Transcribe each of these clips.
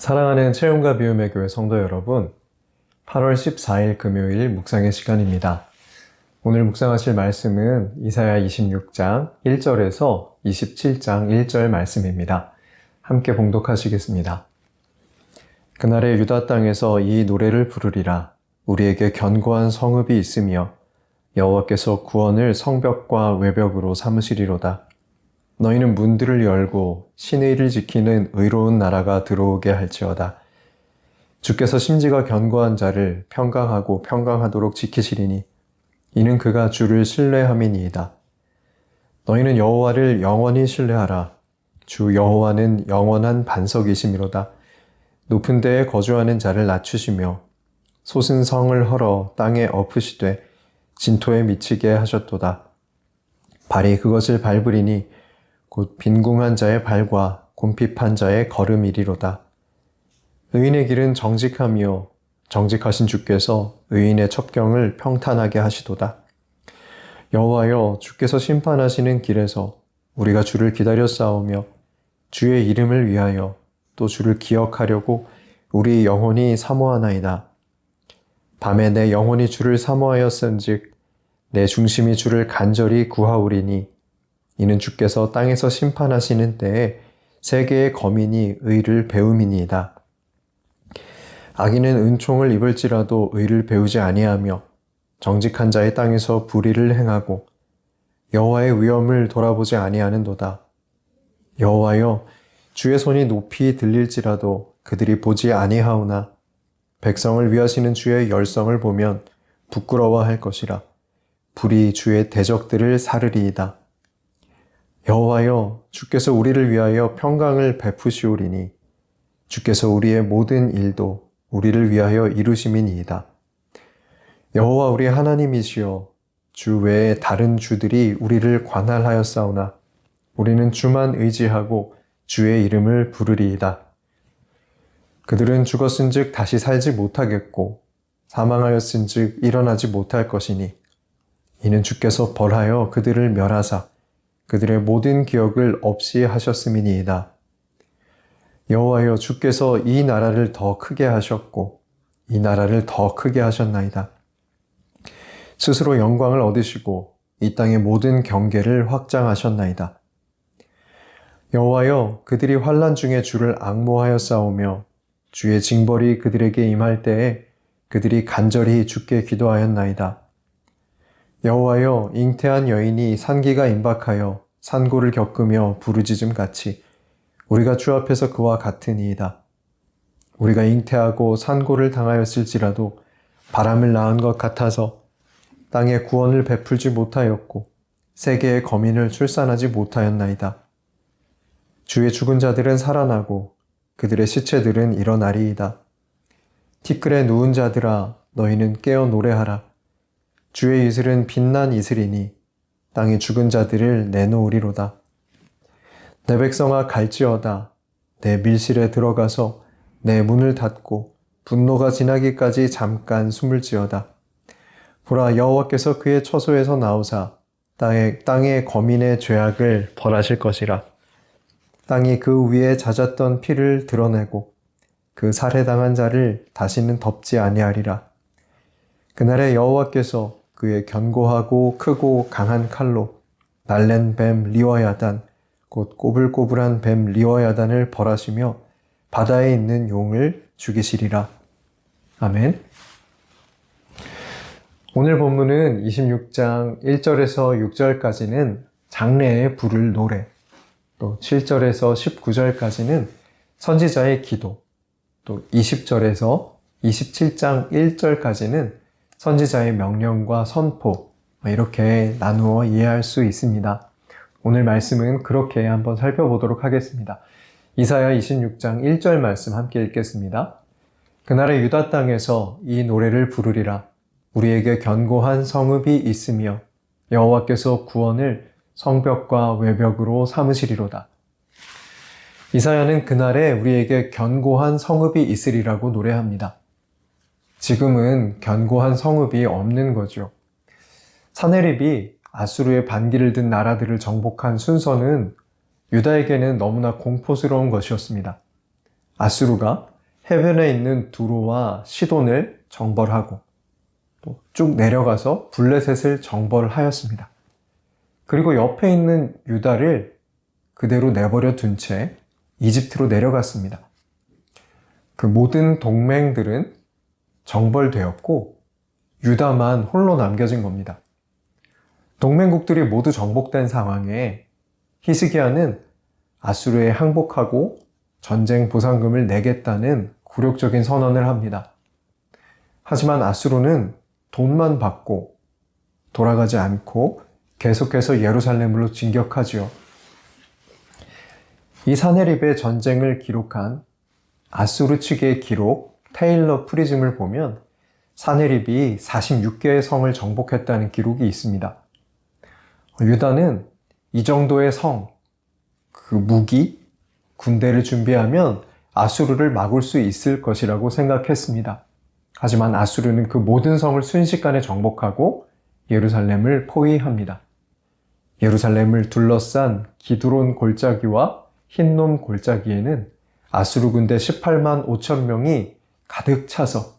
사랑하는 체험과 비움의 교회 성도 여러분, 8월 14일 금요일 묵상의 시간입니다. 오늘 묵상하실 말씀은 이사야 26장 1절에서 27장 1절 말씀입니다. 함께 봉독하시겠습니다. 그날에 유다 땅에서 이 노래를 부르리라. 우리에게 견고한 성읍이 있으며 여호와께서 구원을 성벽과 외벽으로 삼으시리로다. 너희는 문들을 열고 신의를 지키는 의로운 나라가 들어오게 할지어다. 주께서 심지가 견고한 자를 평강하고 평강하도록 지키시리니 이는 그가 주를 신뢰함이니이다. 너희는 여호와를 영원히 신뢰하라. 주 여호와는 영원한 반석이시미로다. 높은 데에 거주하는 자를 낮추시며 솟은 성을 헐어 땅에 엎으시되 진토에 미치게 하셨도다. 발이 그것을 밟으리니 곧 빈궁한 자의 발과 곰핍한 자의 걸음이리로다. 의인의 길은 정직하며 정직하신 주께서 의인의 첩경을 평탄하게 하시도다. 여호와여, 주께서 심판하시는 길에서 우리가 주를 기다려 싸우며 주의 이름을 위하여 또 주를 기억하려고 우리 영혼이 사모하나이다. 밤에 내 영혼이 주를 사모하였은즉 내 중심이 주를 간절히 구하오리니 이는 주께서 땅에서 심판하시는 때에 세계의 거민이 의를 배움이니이다. 악인은 은총을 입을지라도 의를 배우지 아니하며 정직한 자의 땅에서 불의를 행하고 여호와의 위엄을 돌아보지 아니하는도다. 여호와여, 주의 손이 높이 들릴지라도 그들이 보지 아니하오나 백성을 위하시는 주의 열성을 보면 부끄러워할 것이라. 불이 주의 대적들을 사르리이다. 여호와여, 주께서 우리를 위하여 평강을 베푸시오리니 주께서 우리의 모든 일도 우리를 위하여 이루심이니이다. 여호와 우리 하나님이시여, 주 외에 다른 주들이 우리를 관할하였사오나 우리는 주만 의지하고 주의 이름을 부르리이다. 그들은 죽었은즉 다시 살지 못하겠고 사망하였은즉 일어나지 못할 것이니 이는 주께서 벌하여 그들을 멸하사 그들의 모든 기억을 없이 하셨음이니이다. 여호와여, 주께서 이 나라를 더 크게 하셨고 이 나라를 더 크게 하셨나이다. 스스로 영광을 얻으시고 이 땅의 모든 경계를 확장하셨나이다. 여호와여, 그들이 환난 중에 주를 앙모하여 싸우며 주의 징벌이 그들에게 임할 때에 그들이 간절히 주께 기도하였나이다. 여호와여, 잉태한 여인이 산기가 임박하여 산고를 겪으며 부르짖음 같이 우리가 주 앞에서 그와 같으니이다. 우리가 잉태하고 산고를 당하였을지라도 바람을 낳은 것 같아서 땅에 구원을 베풀지 못하였고 세계의 거민을 출산하지 못하였나이다. 주의 죽은 자들은 살아나고 그들의 시체들은 일어나리이다. 티끌에 누운 자들아, 너희는 깨어 노래하라. 주의 이슬은 빛난 이슬이니 땅에 죽은 자들을 내놓으리로다. 내 백성아, 갈지어다. 내 밀실에 들어가서 내 문을 닫고 분노가 지나기까지 잠깐 숨을지어다. 보라, 여호와께서 그의 처소에서 나오사 땅의 거민의 죄악을 벌하실 것이라. 땅이 그 위에 잦았던 피를 드러내고 그 살해당한 자를 다시는 덮지 아니하리라. 그날에 여호와께서 그의 견고하고 크고 강한 칼로 날랜 뱀 리워야단 곧 꼬불꼬불한 뱀 리워야단을 벌하시며 바다에 있는 용을 죽이시리라. 아멘. 오늘 본문은 26장 1절에서 6절까지는 장래에 부를 노래, 또 7절에서 19절까지는 선지자의 기도, 또 20절에서 27장 1절까지는 선지자의 명령과 선포, 이렇게 나누어 이해할 수 있습니다. 오늘 말씀은 그렇게 한번 살펴보도록 하겠습니다. 이사야 26장 1절 말씀 함께 읽겠습니다. 그날의 유다 땅에서 이 노래를 부르리라. 우리에게 견고한 성읍이 있으며 여호와께서 구원을 성벽과 외벽으로 삼으시리로다. 이사야는 그날에 우리에게 견고한 성읍이 있으리라고 노래합니다. 지금은 견고한 성읍이 없는 거죠. 사네립이 아수르의 반기를 든 나라들을 정복한 순서는 유다에게는 너무나 공포스러운 것이었습니다. 아수르가 해변에 있는 두로와 시돈을 정벌하고 또 쭉 내려가서 블레셋을 정벌하였습니다. 그리고 옆에 있는 유다를 그대로 내버려 둔 채 이집트로 내려갔습니다. 그 모든 동맹들은 정벌되었고 유다만 홀로 남겨진 겁니다. 동맹국들이 모두 정복된 상황에 히스기야는 아수르에 항복하고 전쟁 보상금을 내겠다는 굴욕적인 선언을 합니다. 하지만 아수르는 돈만 받고 돌아가지 않고 계속해서 예루살렘으로 진격하지요. 이 사네립의 전쟁을 기록한 아수르 측의 기록 테일러 프리즘을 보면 사네립이 46개의 성을 정복했다는 기록이 있습니다. 유다는 이 정도의 성, 그 무기, 군대를 준비하면 아수르를 막을 수 있을 것이라고 생각했습니다. 하지만 아수르는 그 모든 성을 순식간에 정복하고 예루살렘을 포위합니다. 예루살렘을 둘러싼 기드론 골짜기와 흰놈 골짜기에는 아수르 군대 18만 5천 명이 가득 차서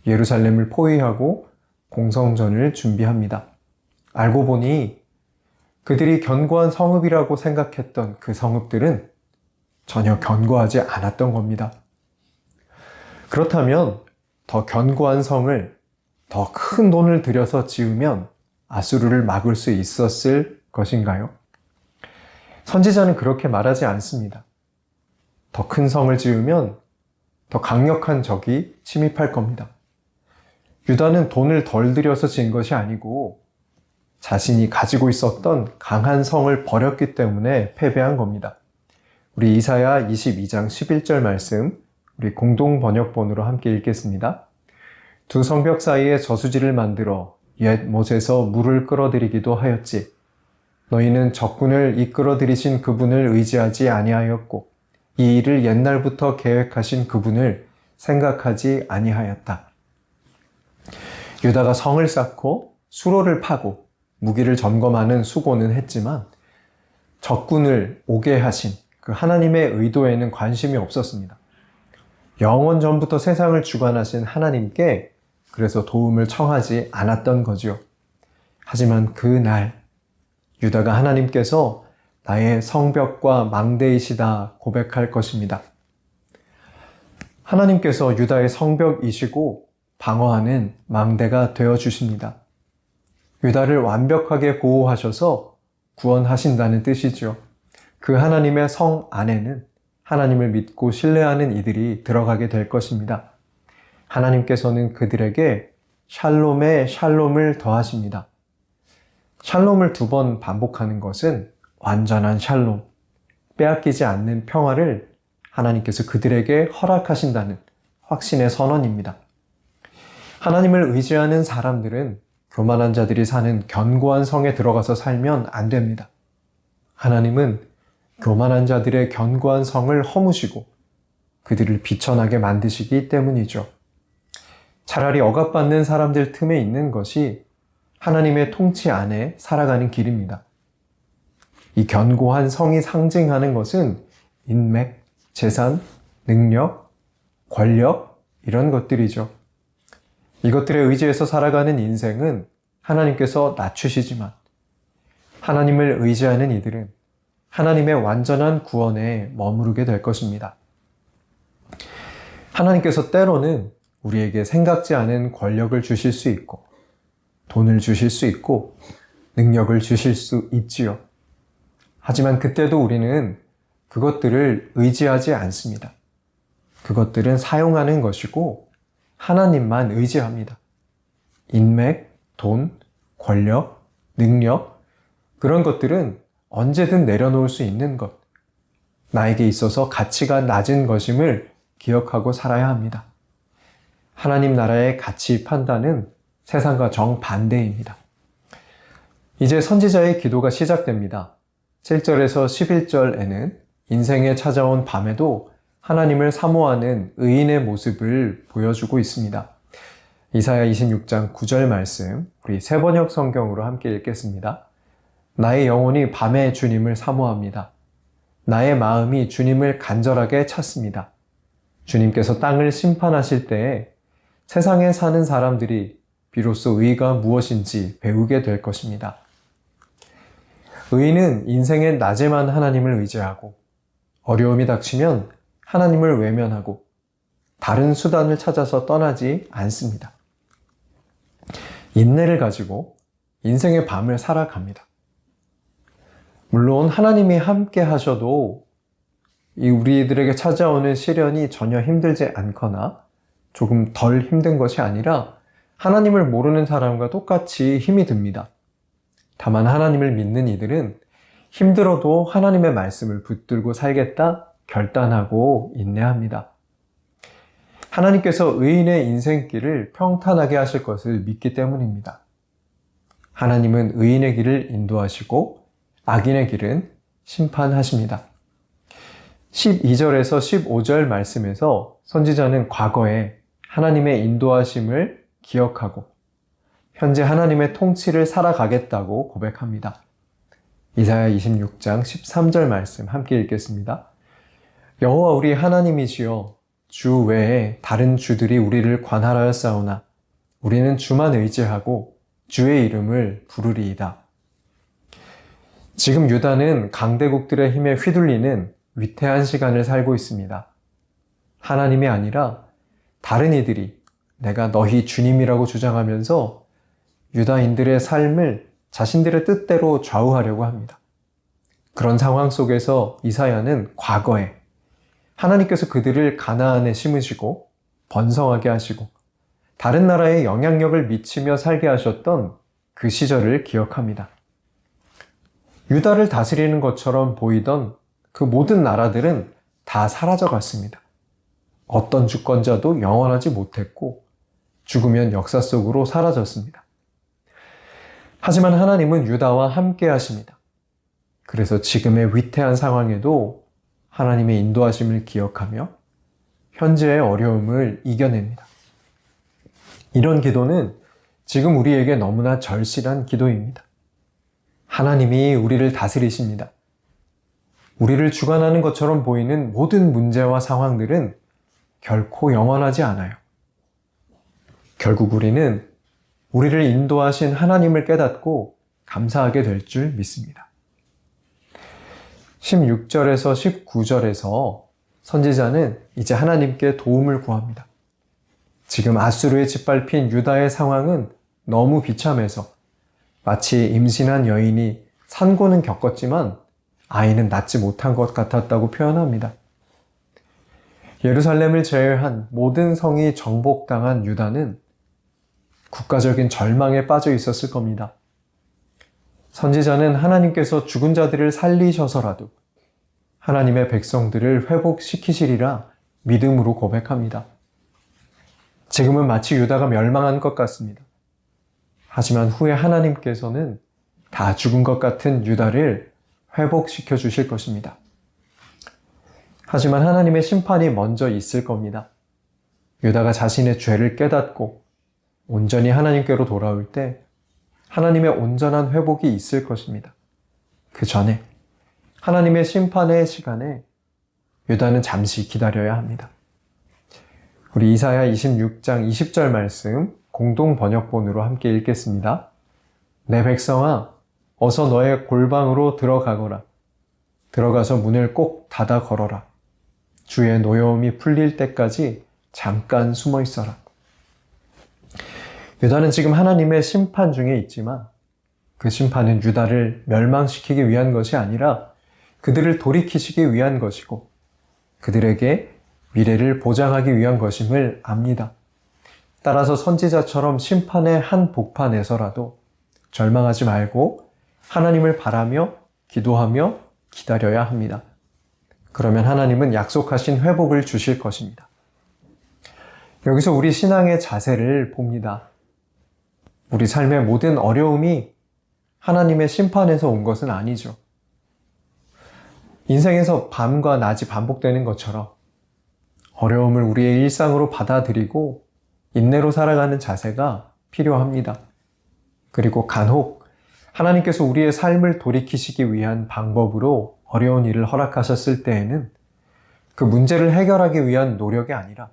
예루살렘을 포위하고 공성전을 준비합니다. 알고 보니 그들이 견고한 성읍이라고 생각했던 그 성읍들은 전혀 견고하지 않았던 겁니다. 그렇다면 더 견고한 성을 더 큰 돈을 들여서 지으면 아수르를 막을 수 있었을 것인가요? 선지자는 그렇게 말하지 않습니다. 더 큰 성을 지으면 더 강력한 적이 침입할 겁니다. 유다는 돈을 덜 들여서 지은 것이 아니고 자신이 가지고 있었던 강한 성을 버렸기 때문에 패배한 겁니다. 우리 이사야 22장 11절 말씀, 우리 공동 번역본으로 함께 읽겠습니다. 두 성벽 사이에 저수지를 만들어 옛 못에서 물을 끌어들이기도 하였지. 너희는 적군을 이끌어 들이신 그분을 의지하지 아니하였고 이 일을 옛날부터 계획하신 그분을 생각하지 아니하였다. 유다가 성을 쌓고 수로를 파고 무기를 점검하는 수고는 했지만 적군을 오게 하신 그 하나님의 의도에는 관심이 없었습니다. 영원 전부터 세상을 주관하신 하나님께 그래서 도움을 청하지 않았던 거죠. 하지만 그날 유다가 하나님께서 나의 성벽과 망대이시다 고백할 것입니다. 하나님께서 유다의 성벽이시고 방어하는 망대가 되어 주십니다. 유다를 완벽하게 보호하셔서 구원하신다는 뜻이죠. 그 하나님의 성 안에는 하나님을 믿고 신뢰하는 이들이 들어가게 될 것입니다. 하나님께서는 그들에게 샬롬에 샬롬을 더하십니다. 샬롬을 2번 반복하는 것은 완전한 샬롬, 빼앗기지 않는 평화를 하나님께서 그들에게 허락하신다는 확신의 선언입니다. 하나님을 의지하는 사람들은 교만한 자들이 사는 견고한 성에 들어가서 살면 안 됩니다. 하나님은 교만한 자들의 견고한 성을 허무시고 그들을 비천하게 만드시기 때문이죠. 차라리 억압받는 사람들 틈에 있는 것이 하나님의 통치 안에 살아가는 길입니다. 이 견고한 성이 상징하는 것은 인맥, 재산, 능력, 권력 이런 것들이죠. 이것들에 의지해서 살아가는 인생은 하나님께서 낮추시지만 하나님을 의지하는 이들은 하나님의 완전한 구원에 머무르게 될 것입니다. 하나님께서 때로는 우리에게 생각지 않은 권력을 주실 수 있고 돈을 주실 수 있고 능력을 주실 수 있지요. 하지만 그때도 우리는 그것들을 의지하지 않습니다. 그것들은 사용하는 것이고 하나님만 의지합니다. 인맥, 돈, 권력, 능력, 그런 것들은 언제든 내려놓을 수 있는 것, 나에게 있어서 가치가 낮은 것임을 기억하고 살아야 합니다. 하나님 나라의 가치 판단은 세상과 정반대입니다. 이제 선지자의 기도가 시작됩니다. 7절에서 11절에는 인생에 찾아온 밤에도 하나님을 사모하는 의인의 모습을 보여주고 있습니다. 이사야 26장 9절 말씀, 우리 세번역 성경으로 함께 읽겠습니다. 나의 영혼이 밤에 주님을 사모합니다. 나의 마음이 주님을 간절하게 찾습니다. 주님께서 땅을 심판하실 때에 세상에 사는 사람들이 비로소 의가 무엇인지 배우게 될 것입니다. 의인은 인생의 낮에만 하나님을 의지하고 어려움이 닥치면 하나님을 외면하고 다른 수단을 찾아서 떠나지 않습니다. 인내를 가지고 인생의 밤을 살아갑니다. 물론 하나님이 함께 하셔도 우리들에게 찾아오는 시련이 전혀 힘들지 않거나 조금 덜 힘든 것이 아니라 하나님을 모르는 사람과 똑같이 힘이 듭니다. 다만 하나님을 믿는 이들은 힘들어도 하나님의 말씀을 붙들고 살겠다 결단하고 인내합니다. 하나님께서 의인의 인생길을 평탄하게 하실 것을 믿기 때문입니다. 하나님은 의인의 길을 인도하시고 악인의 길은 심판하십니다. 12절에서 15절 말씀에서 선지자는 과거에 하나님의 인도하심을 기억하고 현재 하나님의 통치를 살아가겠다고 고백합니다. 이사야 26장 13절 말씀 함께 읽겠습니다. 여호와 우리 하나님이시여 주 외에 다른 주들이 우리를 관할하였사오나 우리는 주만 의지하고 주의 이름을 부르리이다. 지금 유다는 강대국들의 힘에 휘둘리는 위태한 시간을 살고 있습니다. 하나님이 아니라 다른 이들이 내가 너희 주님이라고 주장하면서 유다인들의 삶을 자신들의 뜻대로 좌우하려고 합니다. 그런 상황 속에서 이사야는 과거에 하나님께서 그들을 가나안에 심으시고 번성하게 하시고 다른 나라에 영향력을 미치며 살게 하셨던 그 시절을 기억합니다. 유다를 다스리는 것처럼 보이던 그 모든 나라들은 다 사라져 갔습니다. 어떤 주권자도 영원하지 못했고 죽으면 역사 속으로 사라졌습니다. 하지만 하나님은 유다와 함께 하십니다. 그래서 지금의 위태한 상황에도 하나님의 인도하심을 기억하며 현재의 어려움을 이겨냅니다. 이런 기도는 지금 우리에게 너무나 절실한 기도입니다. 하나님이 우리를 다스리십니다. 우리를 주관하는 것처럼 보이는 모든 문제와 상황들은 결코 영원하지 않아요. 결국 우리는 우리를 인도하신 하나님을 깨닫고 감사하게 될 줄 믿습니다. 16절에서 19절에서 선지자는 이제 하나님께 도움을 구합니다. 지금 아수르에 짓밟힌 유다의 상황은 너무 비참해서 마치 임신한 여인이 산고는 겪었지만 아이는 낳지 못한 것 같았다고 표현합니다. 예루살렘을 제외한 모든 성이 정복당한 유다는 국가적인 절망에 빠져 있었을 겁니다. 선지자는 하나님께서 죽은 자들을 살리셔서라도 하나님의 백성들을 회복시키시리라 믿음으로 고백합니다. 지금은 마치 유다가 멸망한 것 같습니다. 하지만 후에 하나님께서는 다 죽은 것 같은 유다를 회복시켜 주실 것입니다. 하지만 하나님의 심판이 먼저 있을 겁니다. 유다가 자신의 죄를 깨닫고 온전히 하나님께로 돌아올 때 하나님의 온전한 회복이 있을 것입니다. 그 전에 하나님의 심판의 시간에 유다는 잠시 기다려야 합니다. 우리 이사야 26장 20절 말씀 공동 번역본으로 함께 읽겠습니다. 내 백성아, 어서 너의 골방으로 들어가거라. 들어가서 문을 꼭 닫아 걸어라. 주의 노여움이 풀릴 때까지 잠깐 숨어 있어라. 유다는 지금 하나님의 심판 중에 있지만 그 심판은 유다를 멸망시키기 위한 것이 아니라 그들을 돌이키시기 위한 것이고 그들에게 미래를 보장하기 위한 것임을 압니다. 따라서 선지자처럼 심판의 한 복판에서라도 절망하지 말고 하나님을 바라며 기도하며 기다려야 합니다. 그러면 하나님은 약속하신 회복을 주실 것입니다. 여기서 우리 신앙의 자세를 봅니다. 우리 삶의 모든 어려움이 하나님의 심판에서 온 것은 아니죠. 인생에서 밤과 낮이 반복되는 것처럼 어려움을 우리의 일상으로 받아들이고 인내로 살아가는 자세가 필요합니다. 그리고 간혹 하나님께서 우리의 삶을 돌이키시기 위한 방법으로 어려운 일을 허락하셨을 때에는 그 문제를 해결하기 위한 노력이 아니라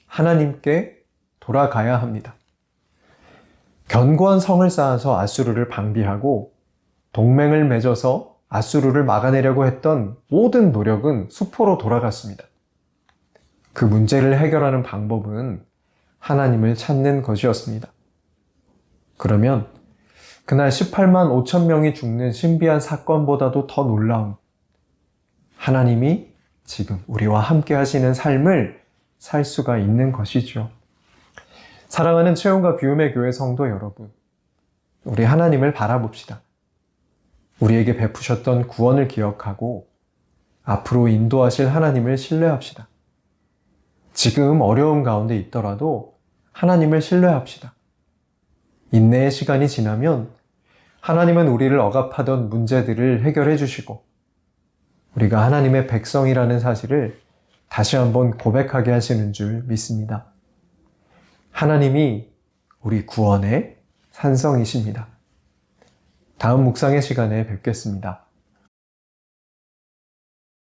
하나님께 돌아가야 합니다. 견고한 성을 쌓아서 아수르를 방비하고 동맹을 맺어서 아수르를 막아내려고 했던 모든 노력은 수포로 돌아갔습니다. 그 문제를 해결하는 방법은 하나님을 찾는 것이었습니다. 그러면 그날 18만 5천 명이 죽는 신비한 사건보다도 더 놀라운 하나님이 지금 우리와 함께 하시는 삶을 살 수가 있는 것이죠. 사랑하는 채움과 비움의 교회 성도 여러분, 우리 하나님을 바라봅시다. 우리에게 베푸셨던 구원을 기억하고 앞으로 인도하실 하나님을 신뢰합시다. 지금 어려움 가운데 있더라도 하나님을 신뢰합시다. 인내의 시간이 지나면 하나님은 우리를 억압하던 문제들을 해결해 주시고 우리가 하나님의 백성이라는 사실을 다시 한번 고백하게 하시는 줄 믿습니다. 하나님이 우리 구원의 산성이십니다. 다음 묵상의 시간에 뵙겠습니다.